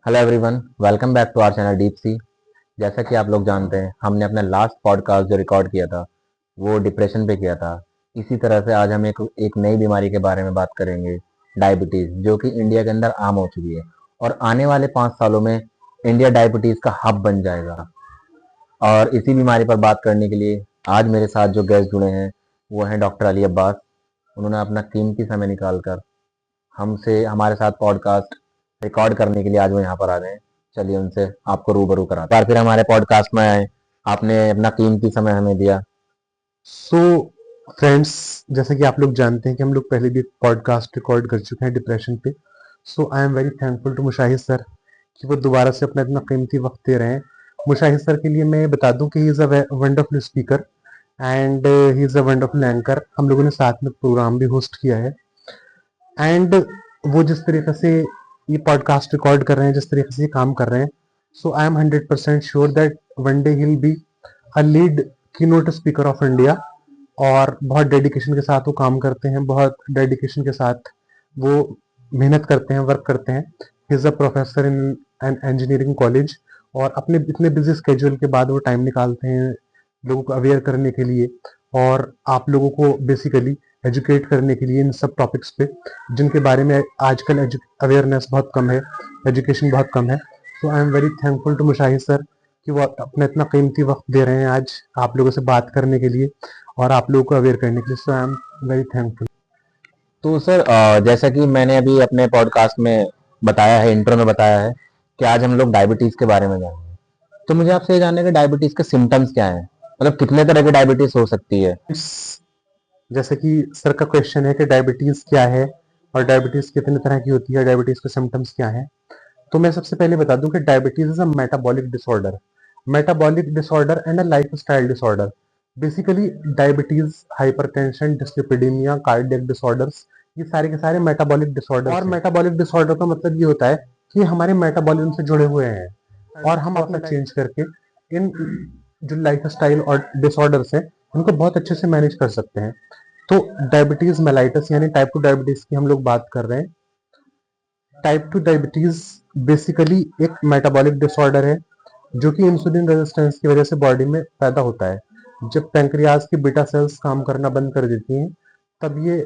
Hello everyone, welcome back to our channel deep sea. जैसा कि आप लोग जानते हैं, हमने अपना लास्ट पॉडकास्ट जो रिकॉर्ड किया था वो डिप्रेशन पे किया था। इसी तरह से आज हम एक नई बीमारी के बारे में बात करेंगे, डायबिटीज़, जो कि इंडिया के अंदर आम हो चुकी है और आने वाले 5 सालों में इंडिया डायबिटीज़ का हब बन जाएगा। और इसी बीमारी पर बात करने के लिए आज मेरे साथ जो गेस्ट जुड़े हैं वो हैं डॉक्टर अली अब्बास। उन्होंने अपना कीमती समय निकाल कर हमसे हमारे साथ पॉडकास्ट रिकॉर्ड करने के लिए आज वो यहाँ पर आ गए हैं। चलिए उनसे आपको रूबरू कराते हैं। एक बार फिर हमारे पॉडकास्ट में आए, आपने अपना कीमती समय हमें दिया। सो फ्रेंड्स, जैसा कि आप लोग जानते हैं कि हम लोग पहले भी एक पॉडकास्ट रिकॉर्ड कर चुके हैं डिप्रेशन पे। So I am very thankful to Mushahid sir कि वो दोबारा से अपना इतना कीमती वक्त दे रहे हैं। मुशाहिद सर के लिए मैं बता दूं कि he is a wonderful speaker and he is a wonderful anchor. हम लोगों ने साथ में प्रोग्राम भी होस्ट किया है एंड वो जिस तरीके से ये पॉडकास्ट रिकॉर्ड कर रहे हैं, जिस तरीके से ये काम कर रहे हैं, so I am 100% sure that one day ही will be a lead keynote speaker of India. और बहुत डेडिकेशन के साथ वो काम करते हैं, बहुत डेडिकेशन के साथ वो मेहनत करते हैं, वर्क करते हैं। He is a professor in an engineering college और अपने इतने बिजी स्केड्यूल के बाद वो टाइम निकालते हैं लोगों को अवेयर करने के लिए और आप लोगों को बेसिकली एजुकेट करने के लिए इन सब टॉपिक्स पे जिनके बारे में आजकल अवेयरनेस बहुत कम है, एजुकेशन बहुत कम है। So I am very thankful to Mushahid sir कि वो अपना इतना कीमती वक्त दे रहे हैं आज आप लोगों से बात करने के लिए और आप लोगों को अवेयर करने के लिए। सो आई एम वेरी थैंकफुल। तो सर, जैसा कि मैंने अभी अपने पॉडकास्ट में बताया है, इंट्रो में बताया है कि आज हम लोग डायबिटीज़ के बारे में जानेंगे। तो मुझे आपसे ये जानना है कि डायबिटीज़ के सिम्टम्स क्या हैं? मतलब कितने तरह की डायबिटीज़ हो सकती है? जैसे कि सर का क्वेश्चन है कि डायबिटीज क्या है और डायबिटीज कितने तरह की होती है, डायबिटीज के सिम्टम्स क्या हैं। तो मैं सबसे पहले बता दूं कि diabetes is a metabolic disorder and a lifestyle disorder. Basically diabetes, hypertension, dyslipidemia, cardiac disorders, ये सारे के सारे मेटाबॉलिक डिसऑर्डर। और मेटाबॉलिक डिसऑर्डर का मतलब ये होता है कि हमारे मेटाबॉलिज्म से जुड़े हुए हैं और हम अपना चेंज करके इन जो लाइफस्टाइल और डिसऑर्डर्स हैं उनको बहुत अच्छे से मैनेज कर सकते हैं। तो डायबिटीज मेलाइटस यानी टाइप 2 डायबिटीज की हम लोग बात कर रहे हैं। टाइप 2 डायबिटीज बेसिकली एक मेटाबॉलिक डिसऑर्डर है जो कि इंसुलिन रेजिस्टेंस की वजह से बॉडी में पैदा होता है। जब पैंक्रियाज की बीटा सेल्स काम करना बंद कर देती हैं तब ये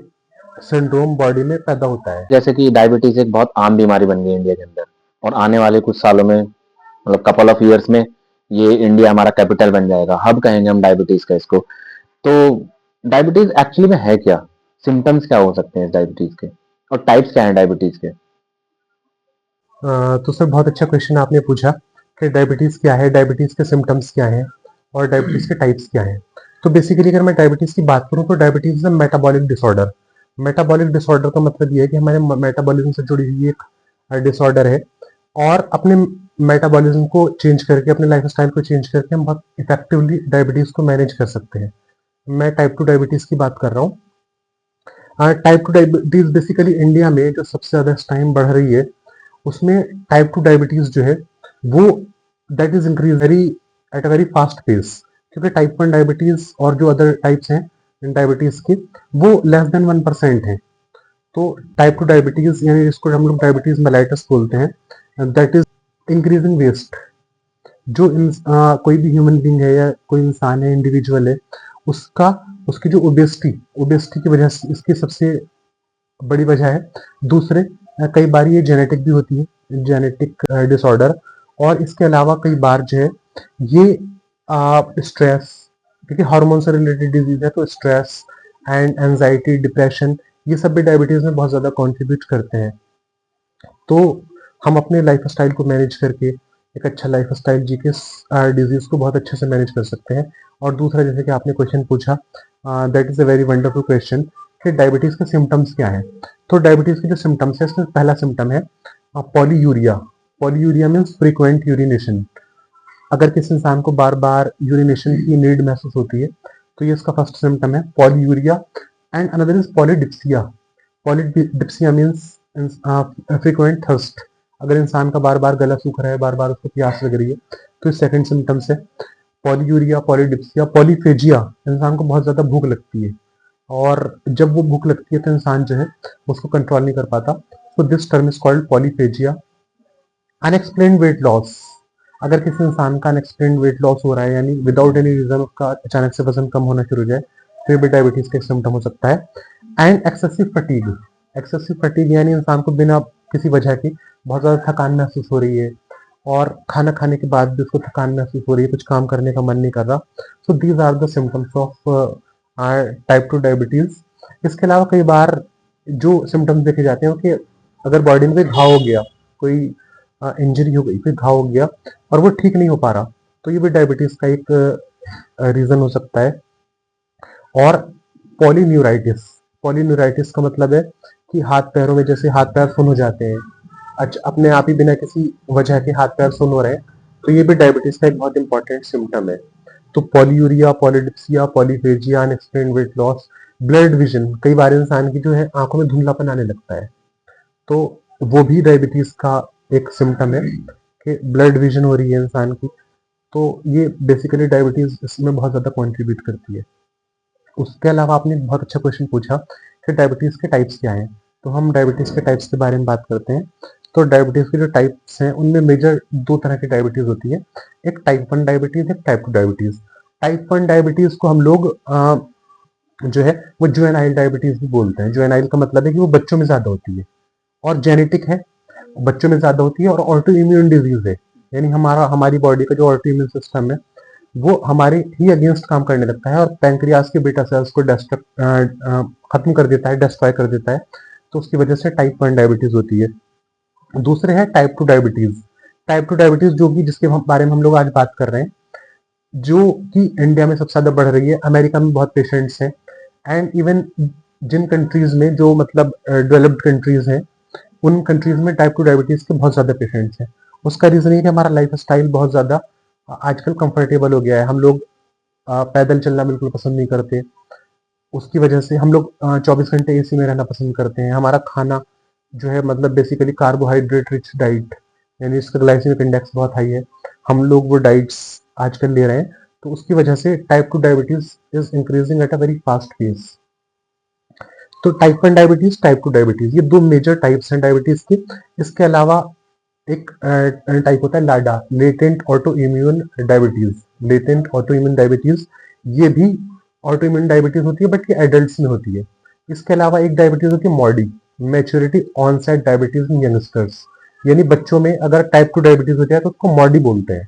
सिंड्रोम बॉडी में पैदा होता है। जैसे कि डायबिटीज़ एक बहुत आम बीमारी बन गई है इंडिया के अंदर और आने वाले कुछ सालों में, मतलब कपल ऑफ ईयर्स में, ये इंडिया हमारा कैपिटल बन जाएगा, हब कहेंगे हम डायबिटीज का इसको। तो डायबिटीज एक्चुअली में है क्या? सिम्टम्स क्या हो सकते हैं इस डायबिटीज के और टाइप्स क्या हैं डायबिटीज के? तो सर बहुत अच्छा क्वेश्चन आपने पूछा कि डायबिटीज क्या है, डायबिटीज के सिम्टम्स क्या हैं और डायबिटीज के टाइप्स क्या हैं। तो बेसिकली अगर मैं डायबिटीज की बात करूं तो diabetes is a metabolic disorder. Metabolic disorder का मतलब ये है कि हमारे मेटाबॉलिज्म से जुड़ी हुई एक डिसऑर्डर है और अपने मेटाबॉलिज्म को चेंज करके, अपने लाइफस्टाइल को चेंज करके हम बहुत इफेक्टिवली डायबिटीज को मैनेज कर सकते हैं। मैं टाइप 2 डायबिटीज की बात कर रहा हूँ। टाइप 2 डायबिटीज बेसिकली इंडिया में जो सबसे ज्यादा इस टाइम बढ़ रही है उसमें टाइप 2 डायबिटीज जो है वो that is increase very at a very fast pace, क्योंकि टाइप 1 डायबिटीज और जो अदर टाइप्स हैं इन डायबिटीज के वो लेस देन 1% है। तो टाइप 2 डायबिटीज यानी जिसको हम लोग डायबिटीज मेलाइटस बोलते हैं, दैट इज इंक्रीजिंग वेस्ट। जो कोई भी ह्यूमन बींग है या कोई इंसान है, इंडिविजुअल है, उसका उसकी जो ओबेसिटी की वजह से इसकी सबसे बड़ी वजह है। दूसरे कई बार ये जेनेटिक भी होती है, जेनेटिक डिसऑर्डर। और इसके अलावा कई बार जो है ये स्ट्रेस, क्योंकि हार्मोन से रिलेटेड डिजीज है तो स्ट्रेस एंड एंजाइटी, डिप्रेशन, ये सब भी डायबिटीज में बहुत ज़्यादा कंट्रीब्यूट करते हैं। तो हम अपने लाइफस्टाइल को मैनेज करके एक अच्छा लाइफस्टाइल जी के डिजीज को बहुत अच्छे से मैनेज कर सकते हैं। और दूसरा, जैसे कि आपने क्वेश्चन पूछा, that is a very wonderful question कि डायबिटीज के सिम्टम्स क्या हैं। तो डायबिटीज के जो सिम्टम्स है इसमें पहला सिम्टम है polyuria. Polyuria means frequent urination. अगर किसी इंसान को बार बार यूरिनेशन की नीड महसूस होती है तो ये इसका फर्स्ट सिम्टम है, polyuria. And another is polydipsia. Polydipsia means frequent thirst. अगर इंसान का बार बार गला सूख रहा है, बार बार उसको प्यास लग रही है, तो सेकंड सिम्टम्स है पॉलीयूरिया, पॉलीडिप्सिया। पॉलीफेजिया, इंसान को बहुत ज्यादा भूख लगती है और जब वो भूख लगती है तो इंसान जो है उसको कंट्रोल नहीं कर पाता। So this term is called polyphagia. Unexplained weight loss, अगर किसी इंसान का अनएक्सप्लेन्ड वेट लॉस हो रहा है यानी विदाउट एनी रीजन उसका अचानक से वजन कम होना शुरू हो जाए तो ये भी डायबिटीज का एक सिम्टम हो सकता है। एंड एक्सेसिव फटीग यानी इंसान को बिना किसी वजह के बहुत ज्यादा थकान महसूस हो रही है और खाना खाने के बाद भी उसको थकान महसूस हो रही है, कुछ काम करने का मन नहीं कर रहा। So these are the symptoms of type 2 diabetes. इसके अलावा कई बार जो सिम्टम्स देखे जाते हैं कि अगर बॉडी में कोई घाव हो गया, कोई इंजरी हो गई, कोई घाव हो गया और वो ठीक नहीं हो पा रहा, तो ये भी डायबिटीज का एक रीजन हो सकता है। और पॉलीन्यूराइटिस का मतलब है कि हाथ पैरों में जैसे हाथ पैर सुन हो जाते हैं, अच्छा अपने आप ही बिना किसी वजह के हाथ पैर सुन हो रहे हैं, तो ये भी डायबिटीज का एक बहुत इंपॉर्टेंट सिम्टम है। तो polyuria, polydipsia, polyphagia, unexplained weight loss, blood vision, कई बार इंसान की जो है आंखों में धुंधलापन आने लगता है, तो वो भी डायबिटीज का एक सिम्टम है कि ब्लड विजन हो रही है इंसान की। तो ये बेसिकली डायबिटीज इसमें बहुत ज्यादा कंट्रीब्यूट करती है। उसके अलावा आपने एक बहुत अच्छा क्वेश्चन पूछा कि डायबिटीज के टाइप्स क्या हैं, तो हम डायबिटीज के टाइप्स के बारे में बात करते हैं। तो डायबिटीज के जो टाइप्स हैं उनमें मेजर दो तरह की डायबिटीज होती है, एक टाइप 1 डायबिटीज, एक टाइप 2 डायबिटीज। टाइप 1 डायबिटीज को हम लोग जो है वो जुवेनाइल डायबिटीज भी बोलते हैं। जुवेनाइल का मतलब है कि वो बच्चों में ज्यादा होती है और जेनेटिक है, बच्चों में ज्यादा होती है और ऑटो इम्यून डिजीज है, यानी हमारी बॉडी का जो ऑटो इम्यून सिस्टम है वो हमारे ही अगेंस्ट काम करने लगता है और पैंक्रियास के बीटा सेल्स को खत्म कर देता है, डिस्ट्रॉय कर देता है, तो उसकी वजह से टाइप 1 डायबिटीज होती है। दूसरे है टाइप 2 डायबिटीज। टाइप 2 डायबिटीज जो कि जिसके बारे में हम लोग आज बात कर रहे हैं, जो कि इंडिया में सबसे ज्यादा बढ़ रही है, अमेरिका में बहुत पेशेंट्स हैं एंड इवन जिन कंट्रीज में जो मतलब डेवलप्ड कंट्रीज हैं उन कंट्रीज में टाइप 2 डायबिटीज के बहुत ज्यादा पेशेंट्स हैं। उसका रीजन ये कि हमारा लाइफ स्टाइल बहुत ज्यादा आजकल कंफर्टेबल हो गया है, हम लोग पैदल चलना बिल्कुल पसंद नहीं करते, उसकी वजह से हम लोग 24 घंटे एसी में रहना पसंद करते हैं। हमारा खाना जो है मतलब बेसिकली कार्बोहाइड्रेट रिच डाइट, यानी इसका ग्लाइसेमिक इंडेक्स बहुत हाई है, हम लोग वो डाइट्स आजकल ले रहे हैं, तो उसकी वजह से type 2 diabetes is increasing at a very fast pace. तो टाइप 1 डायबिटीज, टाइप 2 डायबिटीज, ये दो मेजर टाइप्स हैं डायबिटीज के। इसके अलावा एक टाइप होता है LADA, latent autoimmune diabetes. Latent autoimmune diabetes ये भी ऑटो इम्यून डायबिटीज होती है बट ये एडल्ट्स में होती है। इसके अलावा एक डायबिटीज होती है मॉडी, maturity onset diabetes in youngsters, यानी बच्चों में अगर टाइप 2 डायबिटीज हो जाए तो उसको मॉडी बोलते हैं,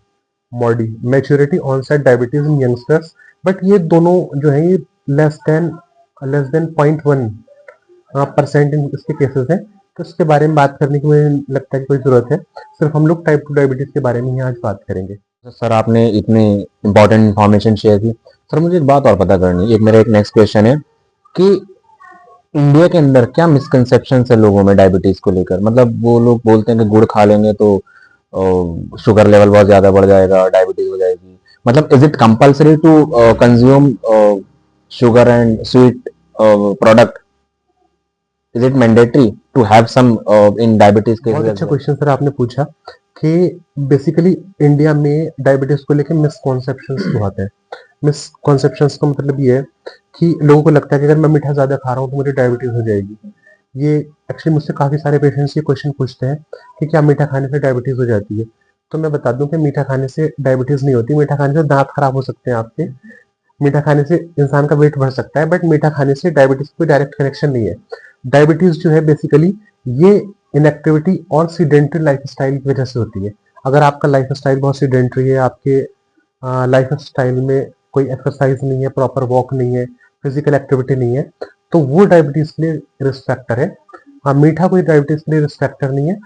MODY, maturity onset diabetes in youngsters. But ये दोनों जो है ये लेस देन 0.1% इसके केसेस हैं, तो इसके बारे में बात करने की मुझे लगता है कि कोई जरूरत है, सिर्फ हम लोग टाइप 2 डायबिटीज के बारे में ही आज बात करेंगे। सर आपने इतनी इंपॉर्टेंट इन्फॉर्मेशन शेयर की। सर मुझे एक बात और पता करनी है, एक मेरा एक नेक्स्ट क्वेश्चन है कि इंडिया के अंदर क्या मिसकंसेप्शन है लोगों में डायबिटीज को लेकर, मतलब वो लोग बोलते हैं कि गुड़ खा लेंगे तो शुगर लेवल बहुत ज्यादा बढ़ जाएगा, डायबिटीज हो जाएगी, मतलब is it compulsory to consume sugar and sweet product, is it mandatory to have some in diabetes बहुत केसेस? अच्छा क्वेश्चन सर आपने पूछा कि बेसिकली इंडिया में डायबिटीज को लेकर मिसकॉन्सेप्शंस बहुत है। मिसकॉन्सेप्शंस का मतलब ये है कि लोगों को लगता है कि अगर मैं मीठा ज्यादा खा रहा हूँ तो मुझे डायबिटीज हो जाएगी। ये एक्चुअली मुझसे काफी सारे पेशेंट्स ये क्वेश्चन पूछते हैं कि क्या मीठा खाने से डायबिटीज हो जाती है, तो मैं बता दूं कि मीठा खाने से डायबिटीज नहीं होती। मीठा खाने से दांत खराब हो सकते हैं आपके, मीठा खाने से इंसान का वेट बढ़ सकता है, बट मीठा खाने से डायबिटीज कोई डायरेक्ट कनेक्शन नहीं है। डायबिटीज जो है बेसिकली ये इनएक्टिविटी और सीडेंट्री लाइफस्टाइल की वजह से होती है। अगर आपका लाइफस्टाइल बहुत सीडेंट्री है, आपके लाइफस्टाइल में कोई एक्सरसाइज नहीं है, प्रॉपर वॉक नहीं है, फिजिकल एक्टिविटी नहीं है, तो वो डायबिटीज के लिए रिस्क फैक्टर है। हाँ, मीठा कोई डायबिटीज के लिए रिस्क फैक्टर नहीं है।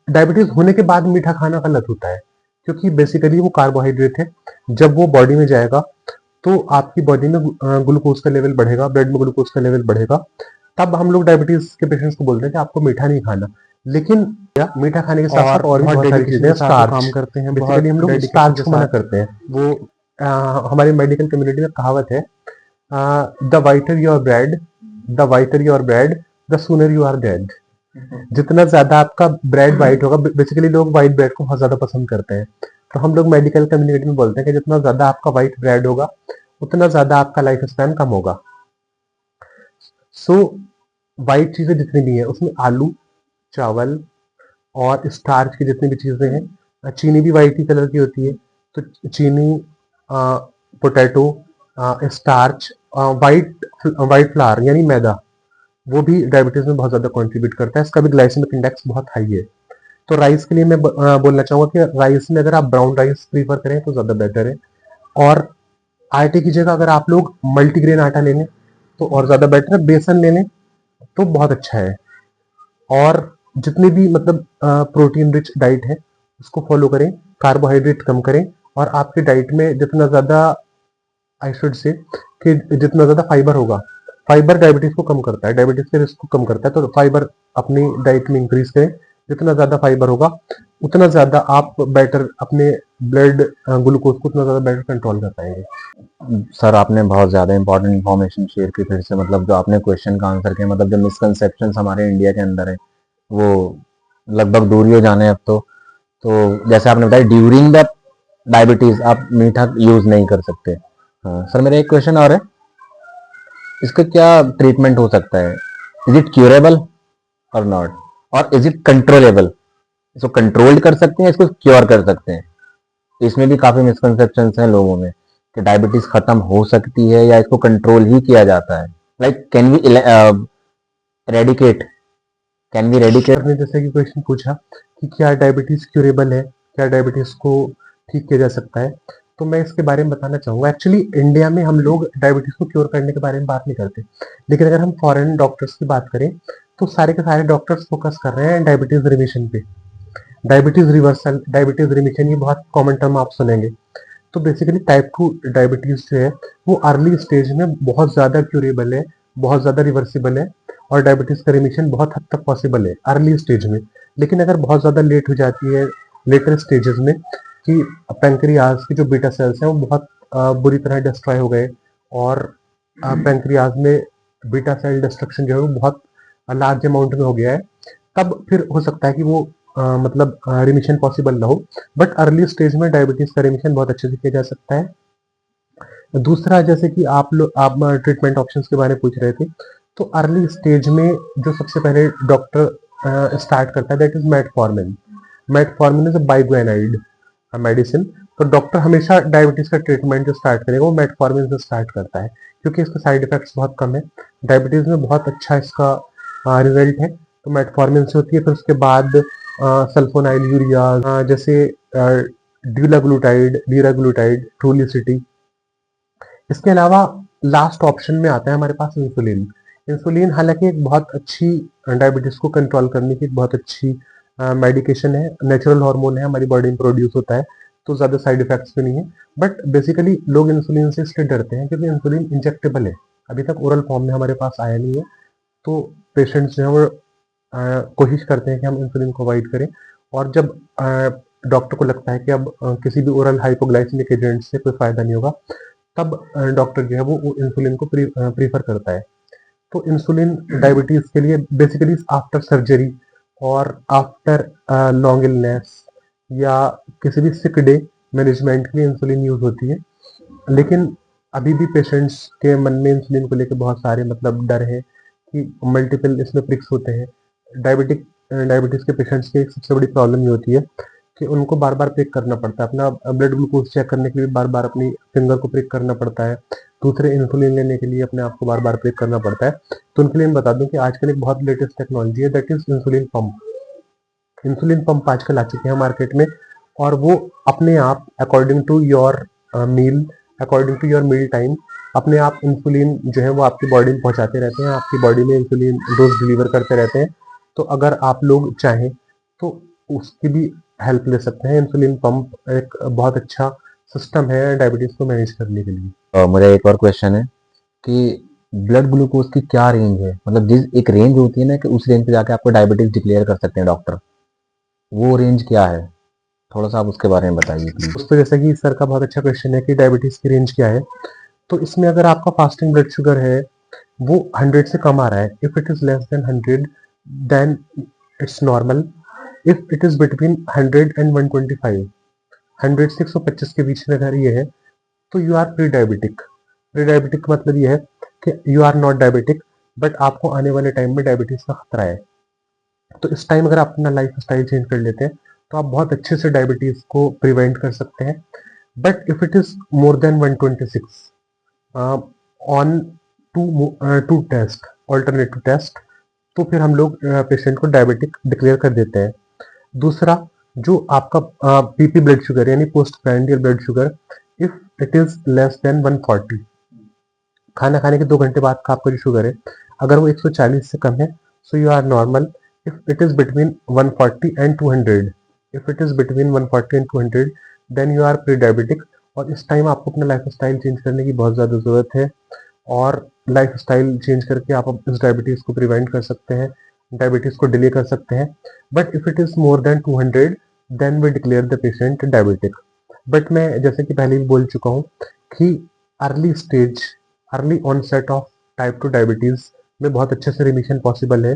डायबिटीज होने के बाद मीठा खाना गलत होता है क्योंकि बेसिकली वो कार्बोहाइड्रेट है, जब वो बॉडी में जाएगा तो आपकी बॉडी में ग्लूकोज का लेवल बढ़ेगा, ब्लड में ग्लूकोज का लेवल बढ़ेगा, तब हम लोग डायबिटीज के पेशेंट्स को बोलते हैं कि आपको मीठा नहीं खाना। लेकिन मीठा खाने के साथ साथ और भी बहुत सारी चीजें स्टार्च काम करते हैं, बेसिकली हम लोग स्टार्च को मना करते हैं। वो हमारी मेडिकल कम्युनिटी में कहावत है, the whiter your bread, the whiter your bread, the sooner you are dead. जितना ज्यादा आपका ब्रेड वाइट होगा, बेसिकली लोग व्हाइट ब्रेड को बहुत ज्यादा पसंद करते हैं, तो हम लोग मेडिकल कम्युनिटी में बोलते हैं कि जितना ज्यादा आपका व्हाइट ब्रेड होगा उतना ज्यादा आपका लाइफ स्पैन कम होगा। सो व्हाइट चीजें जितनी भी है उसमें आलू, चावल और स्टार्च की जितनी भी चीज़ें हैं, चीनी भी वाइट ही कलर की होती है, तो चीनी, potato, starch, white white flower यानी मैदा, वो भी डायबिटीज में बहुत ज़्यादा कंट्रीब्यूट करता है। इसका भी ग्लाइसेमिक इंडेक्स बहुत हाई है। तो राइस के लिए मैं बोलना चाहूँगा कि राइस में अगर आप ब्राउन राइस प्रीफर करें तो ज़्यादा बेटर है। और आटे की जगह अगर आप लोग मल्टीग्रेन आटा ले लें तो और ज़्यादा बेटर है। बेसन ले लें तो बहुत अच्छा है। और जितनी भी मतलब प्रोटीन रिच डाइट है उसको फॉलो करें, कार्बोहाइड्रेट कम करें, और आपकी डाइट में जितना ज़्यादा, आई शुड से, कि जितना ज़्यादा फाइबर होगा, फाइबर डायबिटीज़ को कम करता है, डायबिटीज़ के रिस्क को कम करता है, तो फाइबर अपनी डाइट में इंक्रीज करें। जितना ज़्यादा फाइबर होगा उतना ज़्यादा आप बेटर अपने ब्लड ग्लूकोज को उतना ज़्यादा बेटर कंट्रोल कर पाएंगे। सर आपने बहुत ज़्यादा इंपॉर्टेंट इन्फॉर्मेशन शेयर की फिर से, मतलब जो आपने क्वेश्चन का आंसर किया, मतलब जो मिसकंसेप्शन हमारे इंडिया के अंदर है वो लगभग दूर ही हो जाने अब तो जैसे आपने बताया ड्यूरिंग द डायबिटीज आप मीठा यूज नहीं कर सकते। हाँ सर, मेरा एक क्वेश्चन और है, इसका क्या ट्रीटमेंट हो सकता है? इज इट क्यूरेबल और नॉट, और इज इट कंट्रोलेबल? इसको कंट्रोल कर सकते हैं, इसको क्योर कर सकते हैं? इसमें भी काफी मिसकंसेप्शन हैं लोगों में कि डायबिटीज खत्म हो सकती है या इसको कंट्रोल ही किया जाता है। Like can we eradicate can we eradicate आपने जैसे कि क्वेश्चन पूछा कि क्या डायबिटीज क्यूरेबल है, क्या डायबिटीज को ठीक किया जा सकता है, तो मैं इसके बारे में बताना चाहूंगा। एक्चुअली इंडिया में हम लोग डायबिटीज को क्योर करने के बारे में बात नहीं करते, लेकिन अगर हम फॉरेन डॉक्टर्स की बात करें तो सारे के सारे डॉक्टर्स फोकस कर रहे हैं डायबिटीज रिमिशन पे। डायबिटीज रिवर्सल, डायबिटीज रिमिशन, ये बहुत कॉमन टर्म आप सुनेंगे। तो बेसिकली टाइप 2 डायबिटीज जो है वो अर्ली स्टेज में बहुत ज़्यादा क्यूरेबल है, बहुत ज़्यादा रिवर्सिबल है, और डायबिटीज का रिमिशन बहुत हद तक पॉसिबल है अर्ली स्टेज में। लेकिन अगर बहुत ज़्यादा लेट हो जाती है, लेटर स्टेजेस में, कि पेंक्रियाज की जो बीटा सेल्स हैं वो बहुत बुरी तरह डिस्ट्रॉय हो गए, और पेंक्रियाज में बीटा सेल डिस्ट्रक्शन जो है वो बहुत लार्ज अमाउंट में हो गया है, तब फिर हो सकता है कि वो मतलब रिमिशन पॉसिबल ना हो। बट अर्ली स्टेज में डायबिटीज का रिमिशन बहुत अच्छे से किया जा सकता है। दूसरा, जैसे कि आप ट्रीटमेंट ऑप्शंस के बारे में पूछ रहे थे, तो अर्ली स्टेज में जो सबसे पहले डॉक्टर स्टार्ट करता है that is metformin. Metformin is a biguanide medicine. तो डॉक्टर हमेशा डायबिटीज का ट्रीटमेंट जो स्टार्ट करेगा वो मेटफॉर्मिन से स्टार्ट करता है, क्योंकि इसके साइड इफेक्ट्स बहुत कम है, डायबिटीज में बहुत अच्छा इसका रिजल्ट है। तो मेटफॉर्मिन से होती है। फिर उसके बाद सल्फोनाइल यूरिया, जैसे ड्यूलाग्लूटाइड, लीराग्लूटाइड, ट्रूलिसिटी। इसके अलावा लास्ट ऑप्शन में आता है हमारे पास इंसुलिन। इंसुलिन हालांकि एक बहुत अच्छी डायबिटीज को कंट्रोल करने की एक बहुत अच्छी मेडिकेशन है, नेचुरल हार्मोन है, हमारी बॉडी में प्रोड्यूस होता है, तो ज़्यादा साइड इफेक्ट्स भी नहीं है। बट बेसिकली लोग इंसुलिन से इसलिए डरते हैं क्योंकि इंसुलिन इंजेक्टेबल है, अभी तक ओरल फॉर्म में हमारे पास आया नहीं है। तो पेशेंट्स जो है वो कोशिश करते हैं कि हम इंसुलिन को अवॉइड करें। और जब डॉक्टर को लगता है कि अब किसी भी ओरल हाइपोग्लाइसेमिक एजेंट से कोई फायदा नहीं होगा, तब डॉक्टर जो है वो इंसुलिन को प्रीफर करता है। तो इंसुलिन डायबिटीज के लिए बेसिकली आफ्टर सर्जरी और आफ्टर लॉन्ग इलनेस या किसी भी सिक डे मैनेजमेंट के लिए इंसुलिन यूज होती है। लेकिन अभी भी पेशेंट्स के मन में इंसुलिन को लेकर बहुत सारे मतलब डर है कि मल्टीपल इसमें प्रिक्स होते हैं। डायबिटीज के पेशेंट्स की एक सबसे बड़ी प्रॉब्लम ये होती है कि उनको बार बार प्रिक करना पड़ता है, अपना ब्लड ग्लूकोज चेक करने के लिए बार बार अपनी फिंगर को प्रिक करना पड़ता है, दूसरे इंसुलिन लेने के लिए अपने आप को बार बार प्रिक करना पड़ता है। तो उनके लिए मैं बता दूं कि आजकल एक बहुत लेटेस्ट टेक्नोलॉजी है that is insulin pump. Insulin pump आजकल आ चुके हैं मार्केट में, और वो अपने आप according to your meal, according to your meal time, अपने आप इंसुलिन जो है वो आपकी बॉडी में पहुंचाते रहते हैं, आपकी बॉडी में इंसुलिन डोज डिलीवर करते रहते हैं। तो अगर आप लोग चाहें तो उसकी भी हेल्प ले सकते हैं। इंसुलिन पंप एक बहुत अच्छा सिस्टम है डायबिटीज को मैनेज करने के लिए। मुझे एक और क्वेश्चन है कि ब्लड ग्लूकोज की क्या रेंज है, मतलब जिस एक रेंज होती है ना कि उस रेंज पे जाके आपको डायबिटीज डिक्लेयर कर सकते हैं डॉक्टर, वो रेंज क्या है? थोड़ा सा आप उसके बारे में बताइए प्लीज। दोस्तों, जैसा कि सर का बहुत अच्छा क्वेश्चन है कि डायबिटीज की रेंज क्या है, तो इसमें अगर आपका फास्टिंग ब्लड शुगर है वो 100 से कम आ रहा है, if it is less than 100 then it's normal. If it is between 100 and 125, 100 से 125 के बीच में अगर ये है तो you are pre diabetic. Pre diabetic मतलब ये है कि you are not diabetic, but आपको आने वाले टाइम में डायबिटीज का खतरा है। तो इस टाइम अगर आप अपना लाइफ स्टाइल चेंज कर लेते हैं तो आप बहुत अच्छे से डायबिटीज को प्रिवेंट कर सकते हैं। But if it is more than 126 on two test, alternative test, तो फिर हम लोग पेशेंट को डायबिटिक डिक्लेयर कर देते हैं। दूसरा, जो आपका पीपी ब्लड शुगर यानी post prandial blood sugar, if it is less than 140, खाना खाने के 2 घंटे बाद का आपका जो शुगर है, अगर वो 140 से कम है, so you are normal. If it is between 140 and 200, if it is between 140 and 200, then you are pre diabetic. और इस टाइम आपको अपना लाइफ स्टाइल चेंज करने की बहुत ज़्यादा ज़रूरत है, और लाइफ स्टाइल चेंज करके आप इस डायबिटीज़ को प्रिवेंट कर सकते हैं, डायबिटीज़ को डिले कर सकते हैं। But if it is more than 200, then we declare the patient diabetic. But मैं जैसे कि पहले भी बोल चुका हूँ कि early stage, early onset of type 2 diabetes में बहुत अच्छे से रिमिशन पॉसिबल है।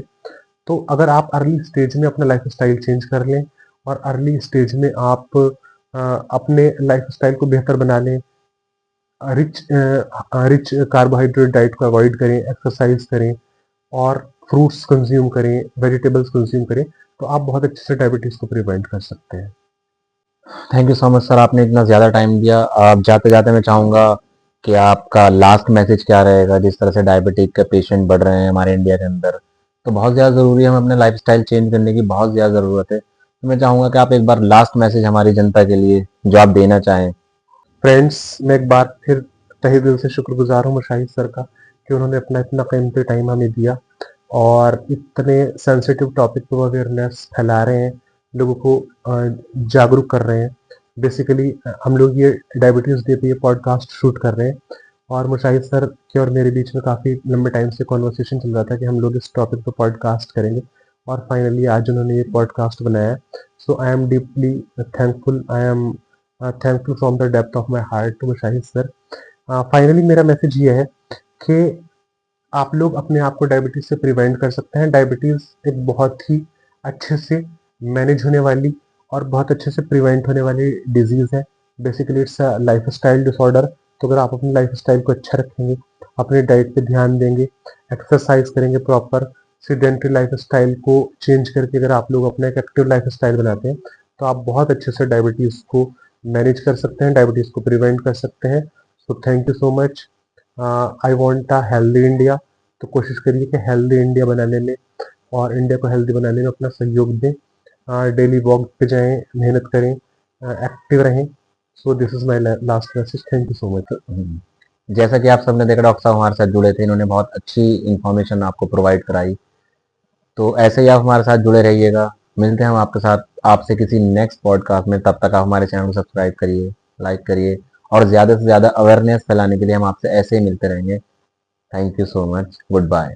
तो अगर आप अर्ली स्टेज में अपना लाइफ स्टाइल चेंज कर लें और अर्ली स्टेज में आप अपने लाइफ स्टाइल को बेहतर बना लें, रिच कार्बोहाइड्रेट डाइट को अवॉइड करें, एक्सरसाइज करें और फ्रूट्स कंज्यूम करें, वेजिटेबल्स कंज्यूम करें, तो आप बहुत अच्छे से डायबिटीज़ को प्रिवेंट कर सकते हैं। Thank you so much sir, आपने इतना ज़्यादा टाइम दिया। अब जाते जाते मैं चाहूँगा कि आपका लास्ट मैसेज क्या रहेगा। जिस तरह से डायबिटिक के पेशेंट बढ़ रहे हैं हमारे इंडिया के अंदर, तो बहुत ज़्यादा ज़रूरी है, हमें अपने लाइफस्टाइल चेंज करने की बहुत ज़्यादा ज़रूरत है। तो मैं चाहूँगा कि आप एक बार लास्ट मैसेज हमारी जनता के लिए जो आप देना चाहें। फ्रेंड्स, मैं एक बार फिर तहे दिल से शुक्रगुजार हूँ मुशाहिद सर का कि उन्होंने अपना इतना कीमती टाइम हमें दिया और इतने सेंसिटिव टॉपिक पर अवेयरनेस फैला रहे हैं, लोगों को जागरूक कर रहे हैं। बेसिकली हम लोग ये डायबिटीज़ डे पे ये पॉडकास्ट शूट कर रहे हैं, और मुशाहिद सर के और मेरे बीच में काफ़ी लंबे टाइम से कॉन्वर्सेशन चल रहा था कि हम लोग इस टॉपिक पर पॉडकास्ट करेंगे, और फाइनली आज उन्होंने ये पॉडकास्ट बनाया। So I am deeply thankful, I am thankful from the depth of my heart to Mushahid sir. Finally मेरा मैसेज ये है कि आप लोग अपने आप को डायबिटीज़ से प्रिवेंट कर सकते हैं। डायबिटीज़ एक बहुत ही अच्छे से मैनेज होने वाली और बहुत अच्छे से प्रिवेंट होने वाली डिजीज़ है। Basically it's a life style disorder. तो अगर आप अपनी लाइफ स्टाइल को अच्छा रखेंगे, अपने डाइट पे ध्यान देंगे, एक्सरसाइज करेंगे प्रॉपर, सीडेंटरी लाइफ स्टाइल को चेंज करके अगर आप लोग अपना एक एक्टिव लाइफ स्टाइल बनाते हैं, तो आप बहुत अच्छे से डायबिटीज़ को मैनेज कर सकते हैं, डायबिटीज़ को प्रिवेंट कर सकते हैं। So thank you so much. I want a healthy India. तो कोशिश करिए कि हेल्दी इंडिया बनाने में और इंडिया को हेल्दी बनाने में अपना सहयोग दें। डेली वॉक पे जाएं, मेहनत करें, एक्टिव रहें। So this is my last message. Thank you so much. जैसा कि आप सबने देखा, डॉक्टर साहब हमारे साथ जुड़े थे, इन्होंने बहुत अच्छी इन्फॉर्मेशन आपको प्रोवाइड कराई। तो ऐसे ही आप हमारे साथ जुड़े रहिएगा। मिलते हैं हम आपके साथ आपसे किसी नेक्स्ट पॉडकास्ट में। तब तक आप हमारे चैनल को सब्सक्राइब करिए, लाइक करिए, और ज़्यादा से ज़्यादा अवेयरनेस फैलाने के लिए हम आपसे ऐसे ही मिलते रहेंगे। Thank you so much. Good bye.